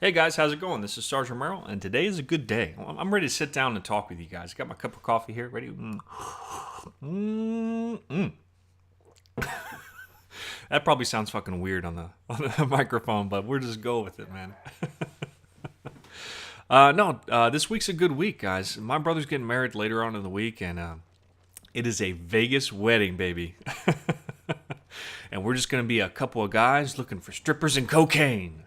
Hey guys, how's it going? This is Sergeant Merrill, and today is a good day. I'm ready to sit down and talk with you guys. Got my cup of coffee here, ready? That probably sounds fucking weird on the microphone, but we'll just go with it, man. No, this week's a good week, guys. My brother's getting married later on in the week, and it is a Vegas wedding, baby. And we're just gonna be a couple of guys looking for strippers and cocaine.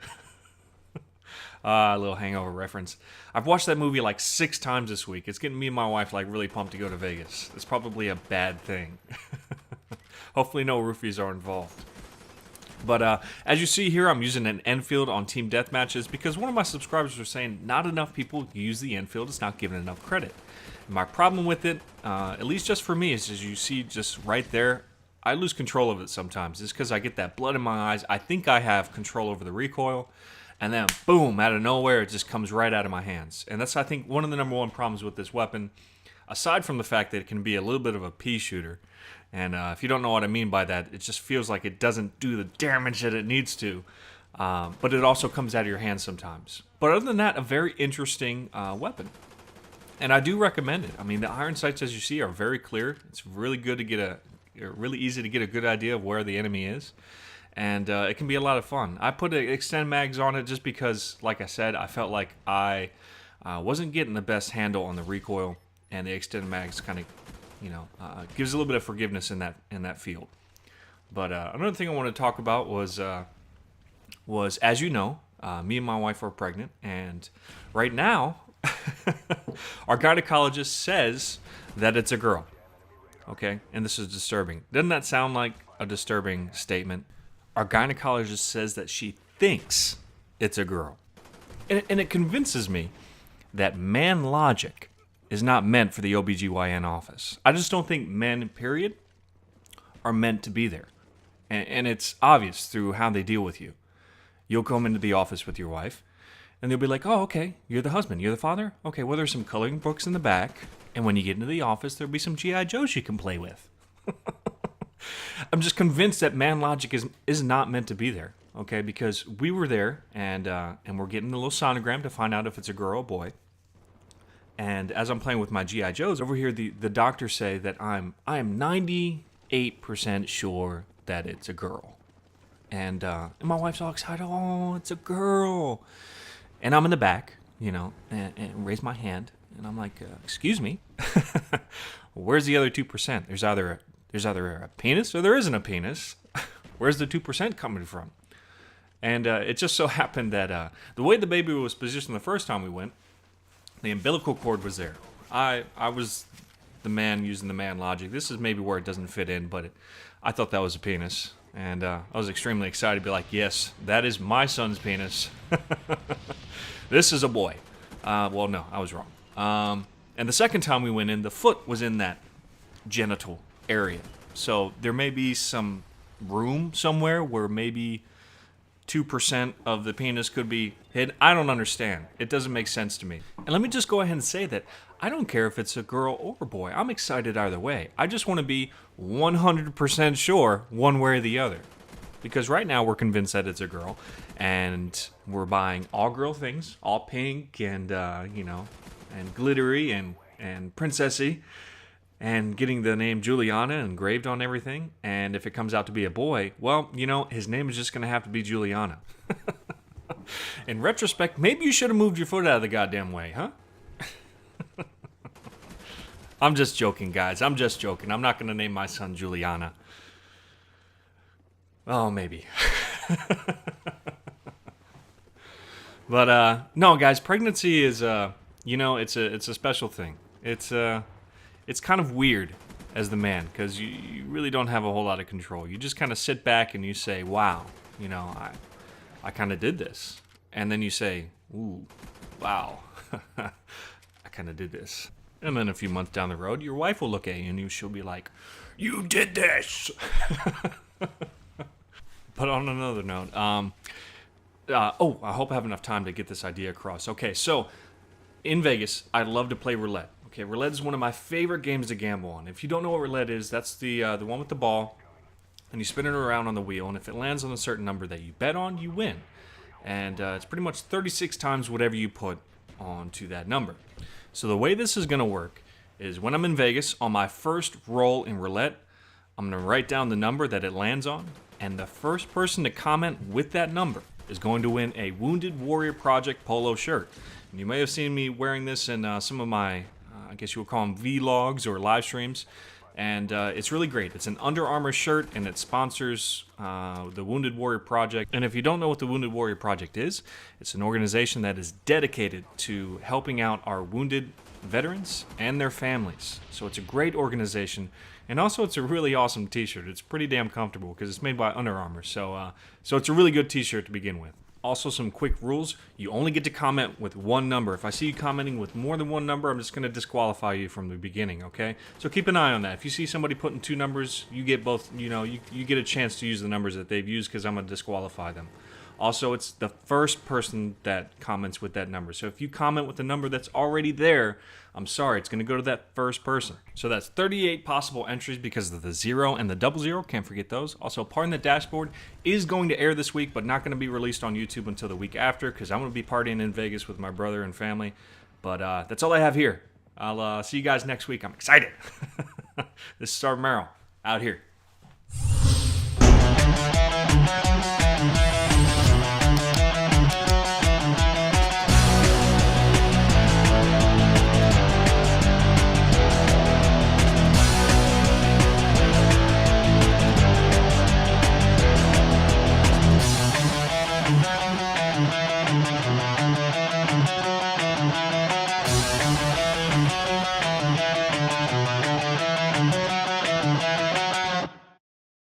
A little hangover reference. I've watched that movie like 6 times this week. It's getting me and my wife like really pumped to go to Vegas. It's probably a bad thing. Hopefully no roofies are involved. But as you see here, I'm using an Enfield on team deathmatches because one of my subscribers was saying not enough people use the Enfield. It's not given enough credit. And my problem with it, at least just for me, is as you see just right there, I lose control of it sometimes. It's because I get that blood in my eyes. I think I have control over the recoil. And then, boom, out of nowhere, it just comes right out of my hands. And that's, I think, one of the number one problems with this weapon, aside from the fact that it can be a little bit of a pea shooter. And if you don't know what I mean by that, it just feels like it doesn't do the damage that it needs to. But it also comes out of your hands sometimes. But other than that, a very interesting weapon. And I do recommend it. I mean, the iron sights, as you see, are very clear. It's really good to get really easy to get a good idea of where the enemy is. And it can be a lot of fun. I put extend mags on it just because, like I said, I felt like I wasn't getting the best handle on the recoil, and the extend mags kind of, gives a little bit of forgiveness in that field. But another thing I want to talk about was as you know, me and my wife are pregnant, and right now, our gynecologist says that it's a girl. Okay, and this is disturbing. Doesn't that sound like a disturbing statement? Our gynecologist says that she thinks it's a girl. And it convinces me that man logic is not meant for the OBGYN office. I just don't think men, period, are meant to be there. And it's obvious through how they deal with you. You'll come into the office with your wife, and they'll be like, oh, okay, you're the husband, you're the father? Okay, well, there's some coloring books in the back, and when you get into the office, there'll be some G.I. Joes you can play with. I'm just convinced that man logic is not meant to be there, okay? Because we were there, and we're getting a little sonogram to find out if it's a girl or boy. And as I'm playing with my G.I. Joes, over here the doctors say that I am 98% sure that it's a girl. And my wife's all excited, oh, it's a girl. And I'm in the back, and raise my hand, and I'm like, excuse me, where's the other 2%? There's either a penis or there isn't a penis. Where's the 2% coming from? And it just so happened that the way the baby was positioned the first time we went, the umbilical cord was there. I was the man using the man logic. This is maybe where it doesn't fit in, but I thought that was a penis. And I was extremely excited to be like, yes, that is my son's penis. This is a boy. Well, no, I was wrong. And the second time we went in, the foot was in that genital area. So there may be some room somewhere where maybe 2% of the penis could be hidden. I don't understand. It doesn't make sense to me. And let me just go ahead and say that I don't care if it's a girl or a boy. I'm excited either way. I just want to be 100% sure one way or the other. Because right now we're convinced that it's a girl, and we're buying all girl things, all pink and and glittery and princessy, and getting the name Juliana engraved on everything. And if it comes out to be a boy, well, his name is just going to have to be Juliana. In retrospect, maybe you should have moved your foot out of the goddamn way, huh? I'm just joking, guys. I'm just joking. I'm not going to name my son Juliana. Oh, maybe. But no, guys, pregnancy is it's a special thing. It's kind of weird as the man, because you really don't have a whole lot of control. You just kind of sit back and you say, wow, I kind of did this. And then you say, ooh, wow, I kind of did this. And then a few months down the road, your wife will look at you and she'll be like, you did this. But on another note, I hope I have enough time to get this idea across. Okay, so in Vegas, I love to play roulette. Okay, roulette is one of my favorite games to gamble on. If you don't know what roulette is, that's the one with the ball, and you spin it around on the wheel, and if it lands on a certain number that you bet on, you win. and it's pretty much 36 times whatever you put onto that number. So the way this is going to work is when I'm in Vegas on my first roll in roulette, I'm going to write down the number that it lands on, and the first person to comment with that number is going to win a Wounded Warrior Project polo shirt. And you may have seen me wearing this in some of my, I guess you would call them vlogs or live streams. And it's really great. It's an Under Armour shirt, and it sponsors the Wounded Warrior Project. And if you don't know what the Wounded Warrior Project is, it's an organization that is dedicated to helping out our wounded veterans and their families. So it's a great organization, and also it's a really awesome t-shirt. It's pretty damn comfortable because it's made by Under Armour. So it's a really good t-shirt to begin with. Also, some quick rules. You only get to comment with one number. If I see you commenting with more than one number, I'm just going to disqualify you from the beginning, okay? So keep an eye on that. If you see somebody putting two numbers, you get both, you get a chance to use the numbers that they've used because I'm going to disqualify them. Also, it's the first person that comments with that number. So if you comment with the number that's already there, I'm sorry, it's going to go to that first person. So that's 38 possible entries because of the 0 and the 00. Can't forget those. Also, Pardon the Dashboard is going to air this week, but not going to be released on YouTube until the week after because I'm going to be partying in Vegas with my brother and family. But that's all I have here. I'll see you guys next week. I'm excited. This is Sergeant Merrill out here.